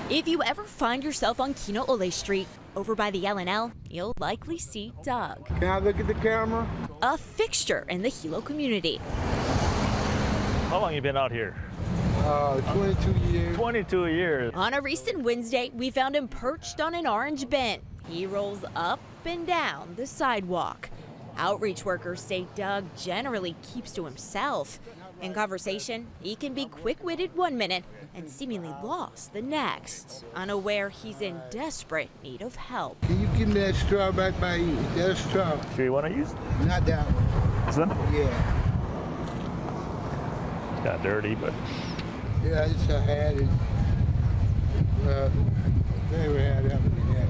If you ever find yourself on Kinoole Street, over by the L&L, you'll likely see Doug. Can I look at the camera? A fixture in the Hilo community. How long you been out here? 22 years. 22 years. On a recent Wednesday, we found him perched on an orange bin. He rolls up and down the sidewalk. Outreach workers say Doug generally keeps to himself. In conversation, he can be quick-witted one minute and seemingly lost the next, unaware he's in desperate need of help. Can you give me that straw back by you? That straw. Sure you want to use? Not that one. This one? Yeah. It's got dirty, but Yeah, I just had it. Never had that one yet.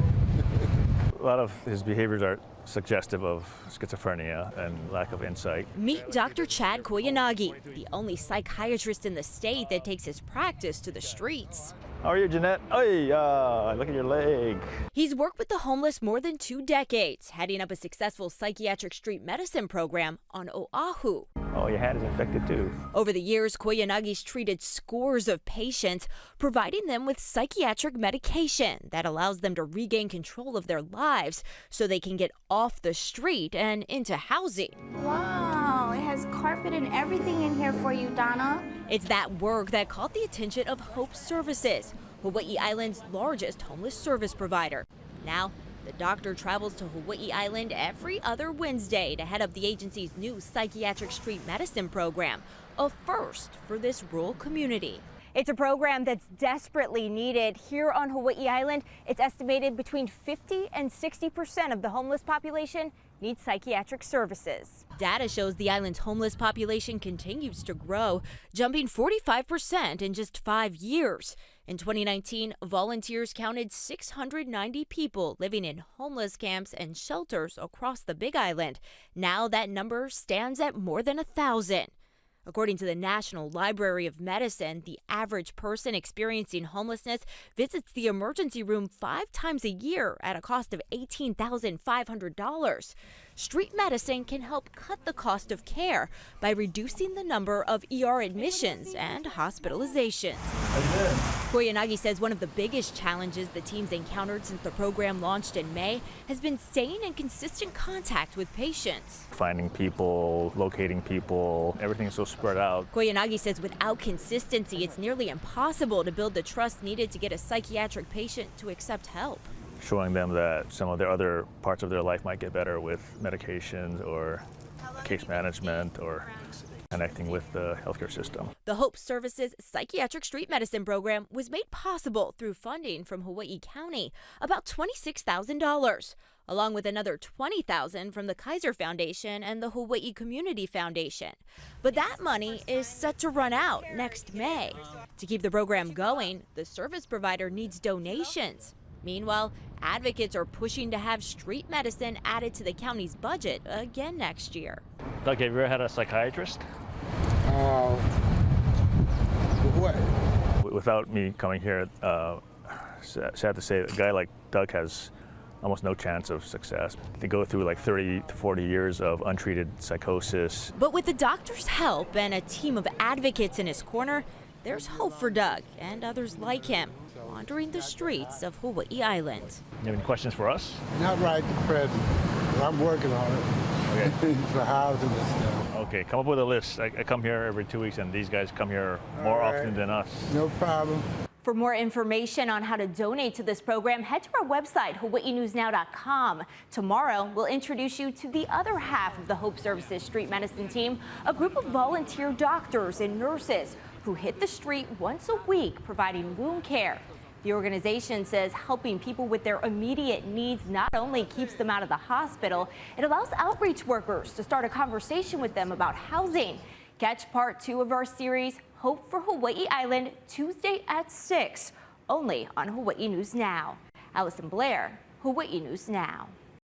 a lot of his behaviors are suggestive of schizophrenia and lack of insight. Meet Dr. Chad Koyanagi, the only psychiatrist in the state that takes his practice to the streets. How are you, Jeanette? Hey, look at your leg. He's worked with the homeless more than 2 decades, heading up a successful psychiatric street medicine program on Oahu. Oh, your hand is infected too. Over the years, Koyanagi's treated scores of patients, providing them with psychiatric medication that allows them to regain control of their lives so they can get off the street and into housing. Wow, it has carpet and everything in here for you, Donna. It's that work that caught the attention of Hope Services, Hawaii Island's largest homeless service provider. Now, the doctor travels to Hawaii Island every other Wednesday to head up the agency's new psychiatric street medicine program, a first for this rural community. It's a program that's desperately needed here on Hawaii Island. It's estimated between 50 and 60% of the homeless population needs psychiatric services. Data shows the island's homeless population continues to grow, jumping 45% in just 5 years. In 2019, volunteers counted 690 people living in homeless camps and shelters across the Big Island. Now that number stands at more than 1,000. According to the National Library of Medicine, the average person experiencing homelessness visits the emergency room 5 times a year at a cost of $18,500. Street medicine can help cut the cost of care by reducing the number of ER admissions and hospitalizations. Koyanagi says one of the biggest challenges the team's encountered since the program launched in May has been staying in consistent contact with patients. Finding people, locating people, everything's so spread out. Koyanagi says without consistency, it's nearly impossible to build the trust needed to get a psychiatric patient to accept help. Showing them that some of their other parts of their life might get better with medications or case management or connecting with the healthcare system. The Hope Services Psychiatric Street Medicine Program was made possible through funding from Hawaii County, about $26,000, along with another $20,000 from the Kaiser Foundation and the Hawaii Community Foundation. But that money is set to run out next May. To keep the program going, the service provider needs donations. Meanwhile, advocates are pushing to have street medicine added to the county's budget again next year. Doug, have you ever had a psychiatrist? What? Without me coming here, sad to say, a guy like Doug has almost no chance of success. They go through like 30 to 40 years of untreated psychosis. But with the doctor's help and a team of advocates in his corner, there's hope for Doug and others like him wandering the streets of Hawaii Island. You have any questions for us? Not right at present, but I'm working on it. Okay. For housing and stuff. Okay, come up with a list. I come here every 2 weeks, and these guys come here more often than us. No problem. For more information on how to donate to this program, head to our website, hawaiinewsnow.com. Tomorrow, we'll introduce you to the other half of the Hope Services Street Medicine team, a group of volunteer doctors and nurses who hit the street once a week providing wound care. The organization says helping people with their immediate needs not only keeps them out of the hospital, it allows outreach workers to start a conversation with them about housing. Catch part 2 of our series, Hope for Hawaii Island, Tuesday at 6, only on Hawaii News Now. Allison Blair, Hawaii News Now.